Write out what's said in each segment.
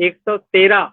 113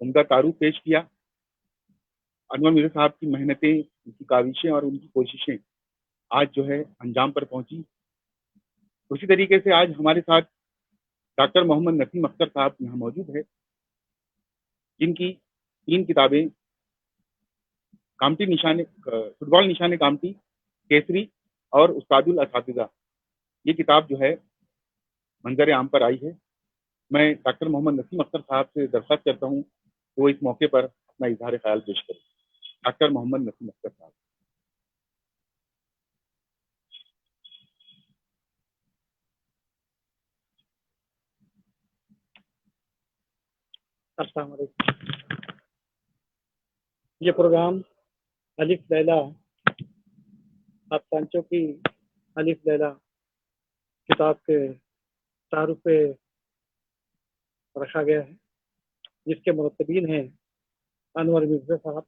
عمدہ تعارف پیش کیا. انور مرزا صاحب کی محنتیں، ان کی کاوشیں اور ان کی کوششیں آج جو ہے انجام پر پہنچی. اسی طریقے سے آج ہمارے ساتھ ڈاکٹر محمد نسیم اختر صاحب یہاں موجود ہے، جن کی 3 کتابیں کامٹی نشان فٹ بال نشان کامٹی، کیسری اور استاد الاساتذہ، یہ کتاب جو ہے منظر عام پر آئی ہے. میں ڈاکٹر محمد نسیم اختر صاحب سے درخواست کرتا ہوں کہ وہ اس موقع پر اپنا اظہار خیال پیش کریں. ڈاکٹر محمد نسیم اختر صاحب. السلام علیکم. یہ پروگرام الف لیلا افسانچوں کی الف لیلا کتاب کے تعارف پہ رکھا گیا ہے، جس کے مرتبین ہیں انور مرزا صاحب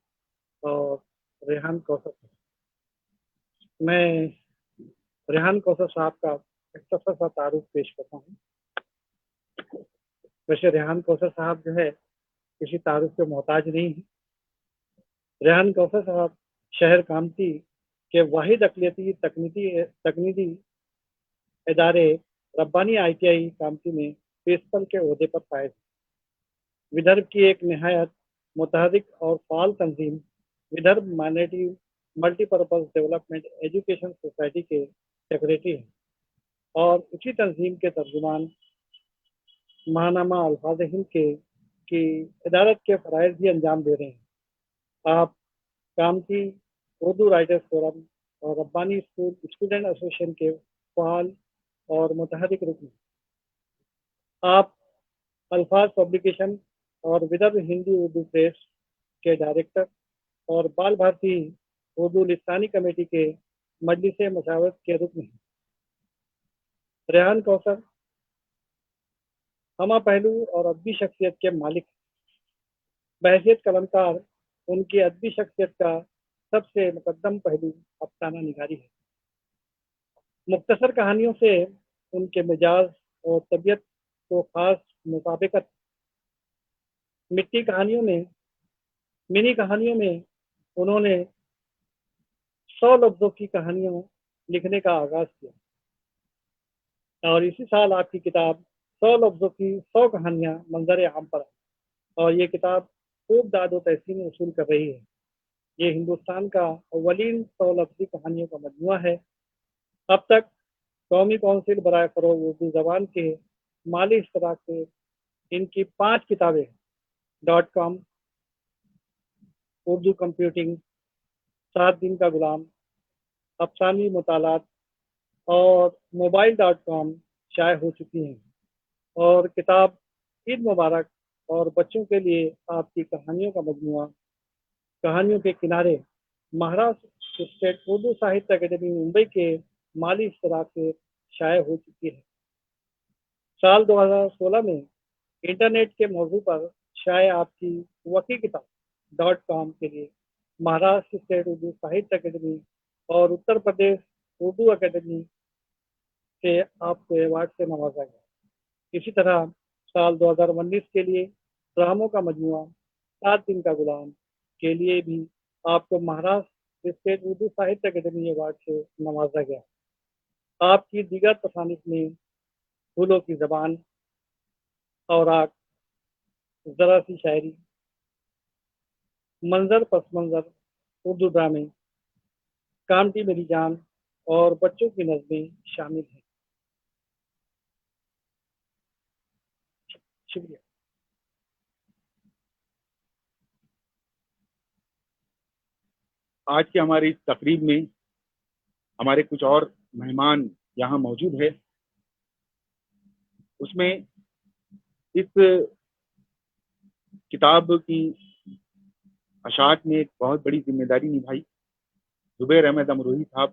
اور ریحان کوثر صاحب. میں ریحان کوثر صاحب کا اختصار سا تعارف پیش کرتا ہوں. ویسے ریحان کوثر صاحب جو ہے کسی تعارف کے محتاج نہیں ہے. ریحان کوثر صاحب شہر کامتی کے واحد اقلیتی تکنیکی ادارے ربانی ITI کامتی میں پرنسپل کے عہدے پر فائز ہیں. ودرب کی ایک نہایت متحرک اور فعال تنظیم Vidarbha minority multi purpose development education society کے سیکریٹری ہیں اور اسی تنظیم کے ترجمان ماہنامہ الفاظ ہند کی ادارت کے فرائض بھی انجام دے رہے ہیں. آپ کامتی اردو رائٹرز فورم اور ربانی اسٹوڈنٹ ایسوسیشن کے فعال اور متحرک رکن ہیں. آپ الفاظ پبلیکیشن اور ودرب ہندی اردو پریس کے ڈائریکٹر اور بال بھارتی اردو لسانی کمیٹی کے مجلس مشاورت کے رکن ہیں. ریحان کوثر ہمہ پہلو اور ادبی شخصیت کے مالک ہیں. بحیثیت قلمکار ان کی ادبی شخصیت کا سب سے مقدم پہلو افسانہ نگاری ہے. مختصر کہانیوں سے ان کے مزاج اور طبیعت کو خاص مطابقت. منی کہانیوں میں انہوں نے 100 لفظوں کی کہانیاں لکھنے کا آغاز کیا اور اسی سال آپ کی کتاب 100 لفظوں کی 100 کہانیاں منظر عام پر آئی اور یہ کتاب خوب داد و تحسین وصول کر رہی ہے. یہ ہندوستان کا اولین 100 لفظی کہانیوں کا مجموعہ ہے. اب تک قومی کونسل برائے فروغ اردو زبان کے مالی اشتراک سے ان کی 5 کتابیں .com، اردو کمپیوٹنگ، 7 دن کا غلام، افسانوی مطالعات اور موبائل.com شائع ہو چکی ہیں. اور کتاب عید مبارک اور بچوں کے لیے آپ کی کہانیوں کا مجموعہ کہانیوں کے کنارے مہاراشٹر اسٹیٹ اردو ساہتیہ اکیڈمی ممبئی کے مالی اشتراک سے شائع ہو چکی ہے. سال 2016 میں انٹرنیٹ کے موضوع پر شائع آپ کی وقی کتاب .com کے لیے مہاراشٹر اسٹیٹ اردو ساہتیہ اکیڈمی اور اتر پردیش اردو اکیڈمی سے آپ کو ایوارڈ سے نوازا گیا. اسی طرح سال 2019 کے لیے ڈراموں کا مجموعہ 7 دن کا غلام کے لیے بھی آپ کو Maharashtra state Urdu Sahitya academy award سے نوازا گیا. آپ کی دیگر تصانیف میں پھولوں کی زبان، اوراق، ذرا سی شاعری، منظر پس منظر، اردو ڈرامے، کامٹی میری جان اور بچوں کی نظمیں شامل ہیں. شکریہ. آج کی ہماری اس تقریب میں ہمارے کچھ اور مہمان یہاں موجود ہے. اس میں اس کتاب کی اشاعت میں ایک بہت بڑی ذمہ داری نبھائی زبیر احمد امروہی صاحب،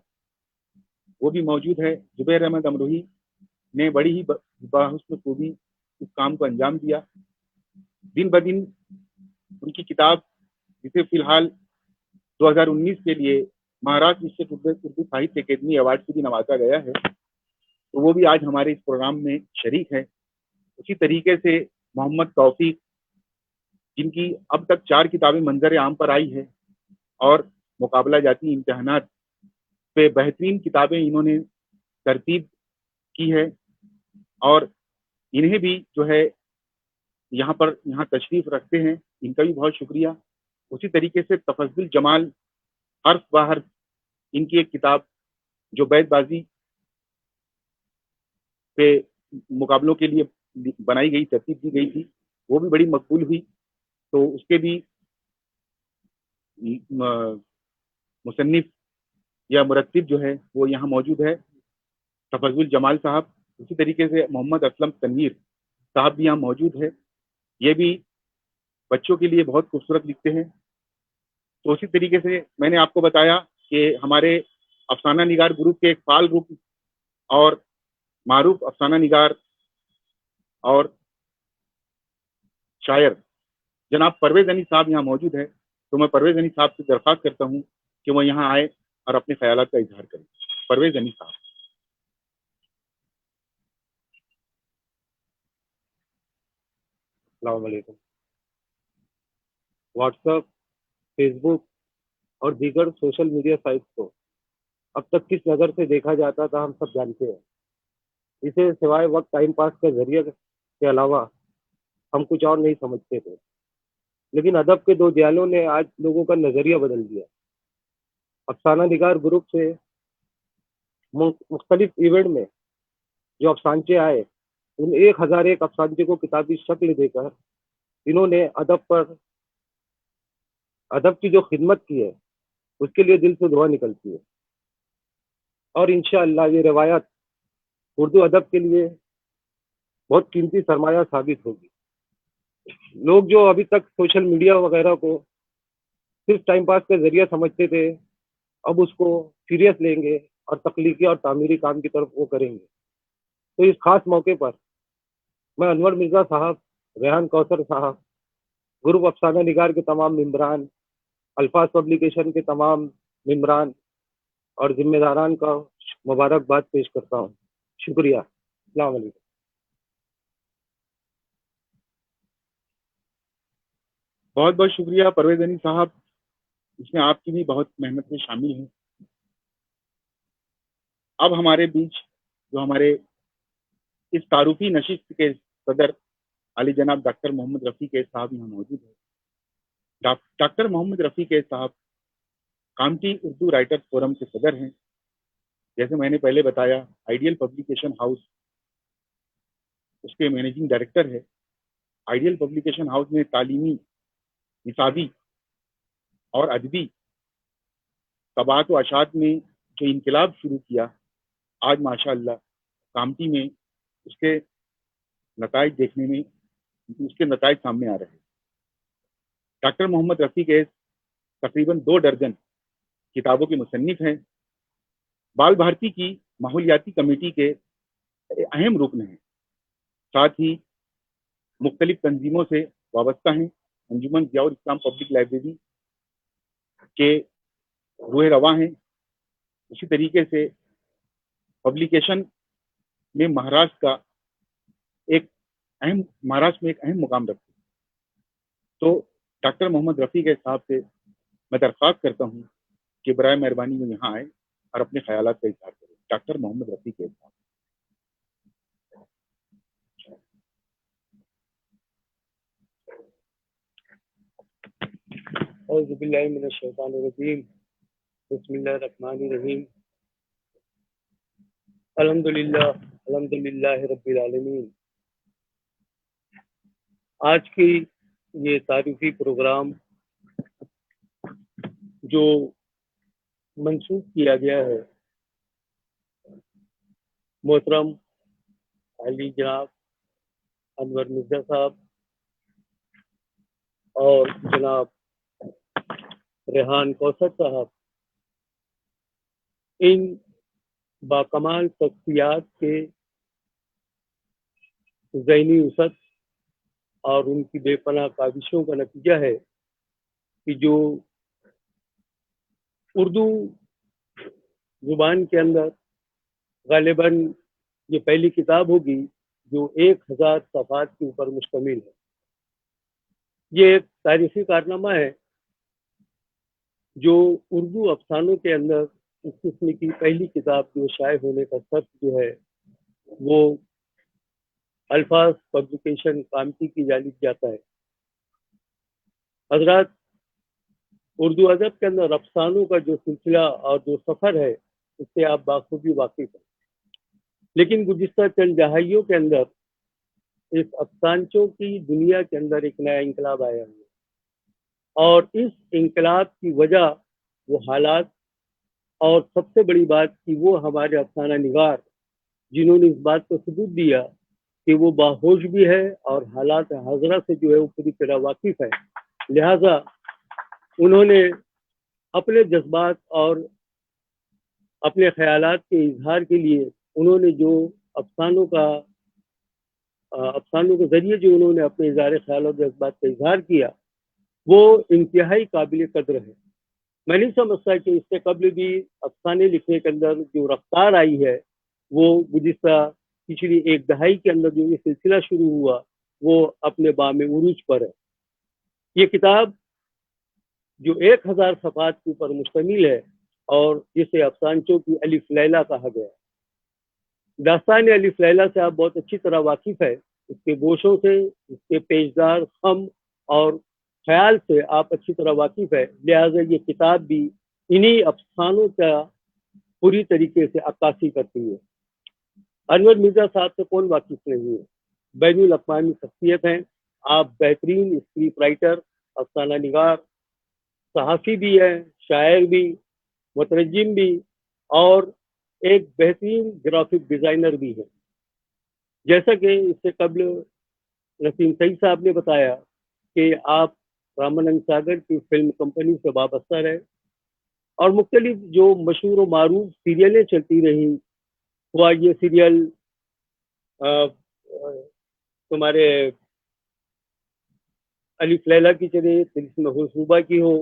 وہ بھی موجود ہے. زبیر احمد امروہی نے بڑی ہی بحسن خوبی اس کام کو انجام دیا. دن بدن ان کی کتاب، جسے فی الحال 2019 کے لیے Maharashtra state Urdu Sahitya academy award سے بھی نوازا گیا ہے، تو وہ بھی آج ہمارے اس پروگرام میں شریک ہے. اسی طریقے سے محمد توفیق جن کی اب تک 4 کتابیں منظر عام پر آئی ہے اور مقابلہ جاتی امتحانات پہ بہترین کتابیں انہوں نے ترتیب کی ہے، اور انہیں بھی جو ہے یہاں تشریف رکھتے ہیں، ان کا بھی بہت شکریہ۔ اسی طریقے سے تفضل جمال حرف بحرف، ان کی ایک کتاب جو بیت بازی پہ مقابلوں کے لیے بنائی گئی، ترتیب دی گئی تھی، وہ بھی بڑی مقبول ہوئی، تو اس کے بھی مصنف یا مرتب جو ہے وہ یہاں موجود ہے، تفضل جمال صاحب۔ اسی طریقے سے محمد اسلم تنویر صاحب بھی یہاں موجود ہے، یہ بھی بچوں کے لیے بہت خوبصورت لکھتے ہیں۔ تو اسی طریقے سے میں نے آپ کو بتایا کہ ہمارے افسانہ نگار گروپ کے ایک فعال گروپ اور معروف افسانہ نگار اور شاعر جناب پرویز عنی صاحب یہاں موجود ہے، تو میں پرویز عنی صاحب سے درخواست کرتا ہوں کہ وہ یہاں آئے اور اپنے خیالات کا اظہار کریں۔ پرویز عنی صاحب۔ السلام علیکم۔ واٹس ایپ، فیس بک اور دیگر سوشل میڈیا سائٹس کو اب تک کس نظر سے دیکھا جاتا تھا ہم سب جانتے ہیں۔ اسے سوائے وقت ٹائم پاس کا ذریعہ کے علاوہ ہم کچھ اور نہیں سمجھتے تھے، لیکن ادب کے دو دیالوں نے آج لوگوں کا نظریہ بدل دیا۔ افسانہ نگار گروپ سے مختلف ایونٹ میں جو افسانچے آئے، ان 1001 افسانچے کو کتابی شکل دے کر انہوں نے ادب کی جو خدمت کی ہے اس کے لیے دل سے دعا نکلتی ہے، اور انشاءاللہ یہ روایت اردو ادب کے لیے بہت قیمتی سرمایہ ثابت ہوگی۔ لوگ جو ابھی تک سوشل میڈیا وغیرہ کو صرف ٹائم پاس کا ذریعہ سمجھتے تھے، اب اس کو سیریس لیں گے اور تخلیقی اور تعمیری کام کی طرف وہ کریں گے۔ تو اس خاص موقع پر میں انور مرزا صاحب، ریحان کوثر صاحب، گروپ افسانہ نگار کے تمام ممبران، الفاظ پبلیکیشن کے تمام ممبران اور ذمہ داران کا مبارکباد پیش کرتا ہوں۔ شکریہ۔ السلام علیکم۔ بہت بہت شکریہ پرویز عنی صاحب، اس میں آپ کی بھی بہت محنتیں شامل ہیں۔ اب ہمارے بیچ جو ہمارے اس تعارفی نشست کے صدر علی جناب ڈاکٹر محمد رفیع صاحب یہاں موجود ہے۔ ڈاکٹر محمد رفیع صاحب کامٹی اردو رائٹر فورم کے صدر ہیں۔ جیسے میں نے پہلے بتایا، آئیڈیل پبلیکیشن ہاؤس اس کے مینیجنگ ڈائریکٹر ہے۔ آئیڈیل پبلیکیشن ہاؤس نے تعلیمی، نصابی اور ادبی طباعت و اشاعت میں جو انقلاب شروع کیا، آج ماشاءاللہ کامٹی میں اس کے نتائج سامنے آ رہے ہیں۔ ڈاکٹر محمد رفیع تقریباً 2 درجن کتابوں کے مصنف ہیں۔ بال بھارتی کی ماحولیاتی کمیٹی کے اہم رکن ہیں، ساتھ ہی مختلف تنظیموں سے وابستہ ہیں۔ انجمن ضیاء الاسلام پبلک لائبریری کے روح رواں ہیں۔ اسی طریقے سے پبلیکیشن میں مہاراشٹر میں ایک اہم مقام رکھتے ہیں۔ تو ڈاکٹر محمد رفیع صاحب سے میں درخواست کرتا ہوں کہ برائے مہربانی وہ یہاں آئے اور اپنے خیالات کا اظہار کریں۔ ڈاکٹر محمد رفیع صاحب۔ اعوذ باللہ من الشیطان الرجیم، بسم اللہ الرحمن الرحیم، الحمدللہ رب العالمین۔ آج کی یہ تعریفی پروگرام جو منسوخ کیا گیا ہے، محترم علی جناب انور مرزا صاحب اور جناب ریحان کوثر صاحب، ان باکمال شخصیات کے ذہنی وسعت اور ان کی بے پناہ کاوشوں کا نتیجہ ہے کہ جو اردو زبان کے اندر غالباً یہ پہلی کتاب ہوگی جو 1000 صفحات کے اوپر مشتمل ہے۔ یہ ایک تاریخی کارنامہ ہے جو اردو افسانوں کے اندر اس قسم کی پہلی کتاب جو شائع ہونے کا سبب جو ہے وہ الفاظ پبلیکیشن کامتی کی جانب جاتا ہے۔ حضرات، اردو ادب کے اندر افسانوں کا جو سلسلہ اور جو سفر ہے اس سے آپ بخوبی واقف ہیں، لیکن گزشتہ چند دہائیوں کے اندر اس افسانچوں کی دنیا کے اندر ایک نیا انقلاب آیا ہے، اور اس انقلاب کی وجہ وہ حالات اور سب سے بڑی بات کہ وہ ہمارے افسانہ نگار جنہوں نے اس بات کو ثبوت دیا کہ وہ باہوش بھی ہے اور حالات حاضرہ سے جو ہے وہ پوری طرح واقف ہے، لہذا انہوں نے اپنے جذبات اور اپنے خیالات کے اظہار کے لیے انہوں نے جو افسانوں کے ذریعے جو انہوں نے اپنے اظہار خیال اور جذبات کا اظہار کیا وہ انتہائی قابل قدر ہے۔ میں نہیں سمجھتا کہ اس سے قبل بھی افسانے لکھنے کے اندر جو رفتار آئی ہے وہ گزشتہ پچھلی ایک دہائی کے اندر جو یہ سلسلہ شروع ہوا وہ اپنے بام عروج پر ہے۔ یہ کتاب جو 1000 صفحات کے اوپر مشتمل ہے اور جسے افسانچوں کی الف لیلا کہا گیا ہے۔ داستان الف لیلا سے آپ بہت اچھی طرح واقف ہے، اس کے گوشوں سے، اس کے پیشدار خم اور خیال سے آپ اچھی طرح واقف ہے، لہٰذا یہ کتاب بھی انہی افسانوں کا پوری طریقے سے عکاسی کرتی ہے۔ انور مرزا صاحب سے کون واقف نہیں ہے؟ بین الاقوامی شخصیت ہیں، آپ بہترین اسکرپٹ رائٹر، افسانہ نگار، صحافی بھی ہیں، شاعر بھی، مترجم بھی اور ایک بہترین گرافک ڈیزائنر بھی ہیں۔ جیسا کہ اس سے قبل نسیم سعید صاحب نے بتایا کہ آپ رامانند ساگر کی فلم کمپنی سے وابستہ رہے اور مختلف جو مشہور و معروف سیریلیں چلتی رہیں، ہوا یہ سیریل تمہارے الف لیلا کی چلے، طلسم حسوبہ کی ہو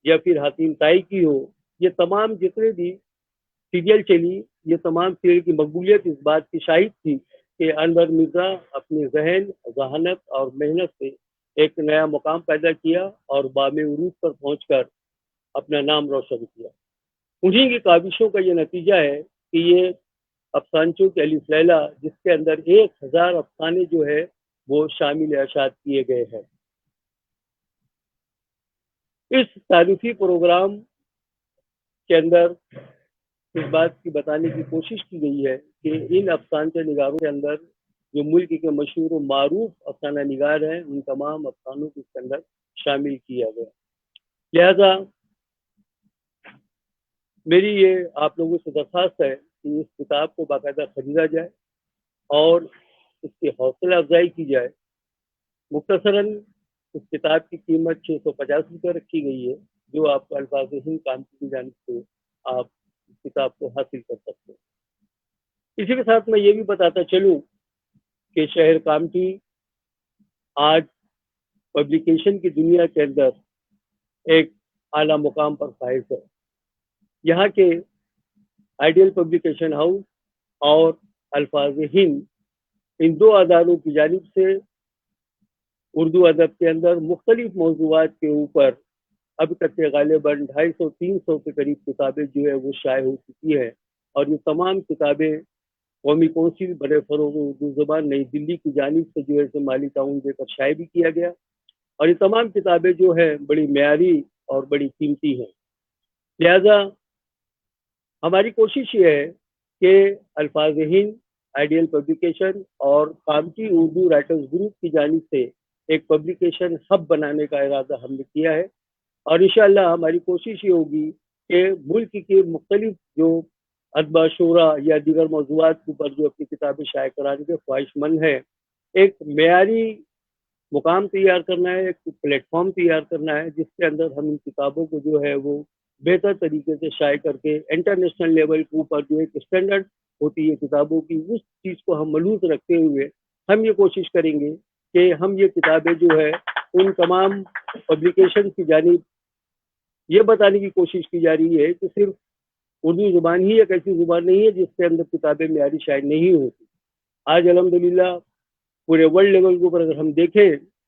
یا پھر حتیم طائی کی ہو، یہ تمام جتنے بھی سیریل چلی، یہ تمام سیریل کی مقبولیت اس بات کی شاہد تھی کہ انور مرزا اپنے ذہن، ذہانت اور محنت سے ایک نیا مقام پیدا کیا اور بام عروج پر پہنچ کر اپنا نام روشن کیا۔ انہی کی کاوشوں کا یہ نتیجہ ہے کہ یہ افسانچوں کے الف لیلا جس کے اندر 1000 افسانے جو ہے وہ شامل اشاعت کیے گئے ہیں۔ اس تاریخی پروگرام کے اندر اس بات کی بتانے کی کوشش کی گئی ہے کہ ان افسانچہ نگاروں کے اندر جو ملک کے مشہور و معروف افسانہ نگار ہیں ان تمام افسانوں کو اس کے اندر شامل کیا گیا۔ لہذا میری یہ آپ لوگوں سے درخواست ہے کہ اس کتاب کو باقاعدہ خریدا جائے اور اس کی حوصلہ افزائی کی جائے۔ مختصراً اس کتاب کی قیمت 650 روپے رکھی گئی ہے، جو آپ کو الفاظ ہند کامتی کی جانب سے آپ اس کتاب کو حاصل کر سکتے ہیں۔ اسی کے ساتھ میں یہ بھی بتاتا چلوں کہ شہر کامتی آج پبلیکیشن کی دنیا کے اندر ایک اعلیٰ مقام پر فائز ہے۔ یہاں کے آئیڈیل پبلیکیشن ہاؤس اور الفاظ ہند ان دو اداروں کی جانب سے اردو ادب کے اندر مختلف موضوعات کے اوپر اب تک کے غالباً 250-300 کے قریب کتابیں جو ہے وہ شائع ہو چکی ہیں، اور یہ تمام کتابیں قومی کونسل برے فروغ اردو زبان نئی دلی کی جانب سے جو ہے مالی تعاون دے کر شائع بھی کیا گیا، اور یہ تمام کتابیں جو ہے بڑی معیاری اور بڑی قیمتی ہیں۔ لہذا ہماری کوشش یہ ہے کہ الفاظ ہند آئیڈیل پبلیکیشن اور کامتی اردو رائٹرز گروپ کی جانب سے ایک پبلیکیشن ہب بنانے کا ارادہ ہم نے کیا ہے، اور انشاءاللہ ہماری کوشش یہ ہوگی کہ ملک کے مختلف جو ادبا شعرا یا دیگر موضوعات کے اوپر جو اپنی کتابیں شائع کرانے کے خواہش مند ہیں، ایک معیاری مقام تیار کرنا ہے، ایک پلیٹ فارم تیار کرنا ہے جس کے اندر ہم ان کتابوں کو جو ہے وہ بہتر طریقے سے شائع کر کے انٹرنیشنل لیول کے اوپر جو ایک اسٹینڈرڈ ہوتی ہے کتابوں کی، اس چیز کو ہم ملحوظ رکھتے ہوئے ہم یہ کوشش کریں گے کہ ہم یہ کتابیں جو ہے ان تمام پبلیکیشن کی جانب یہ بتانے کی کوشش کی جا رہی ہے کہ صرف اردو زبان ہی ایک ایسی زبان نہیں ہے جس کے اندر کتابیں معیاری شائع نہیں ہوتی۔ آج الحمدللہ پورے ورلڈ لیول کے اوپر اگر ہم دیکھیں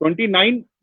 29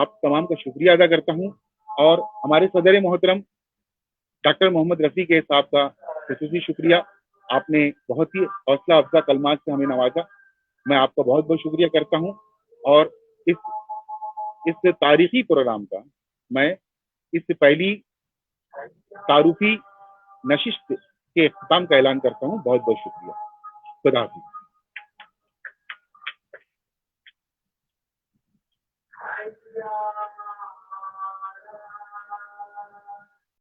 آپ تمام کا شکریہ ادا کرتا ہوں، اور ہمارے صدر محترم ڈاکٹر محمد رفیع کے صاحب کا خصوصی شکریہ. آپ نے بہت ہی حوصلہ افزا کلمات سے ہمیں نوازا. میں آپ کا بہت بہت شکریہ کرتا ہوں، اور اس تاریخی پروگرام کا میں اس پہلی تعارفی نشست کے اختتام کا اعلان کرتا ہوں. بہت بہت شکریہ. خدا حافظ.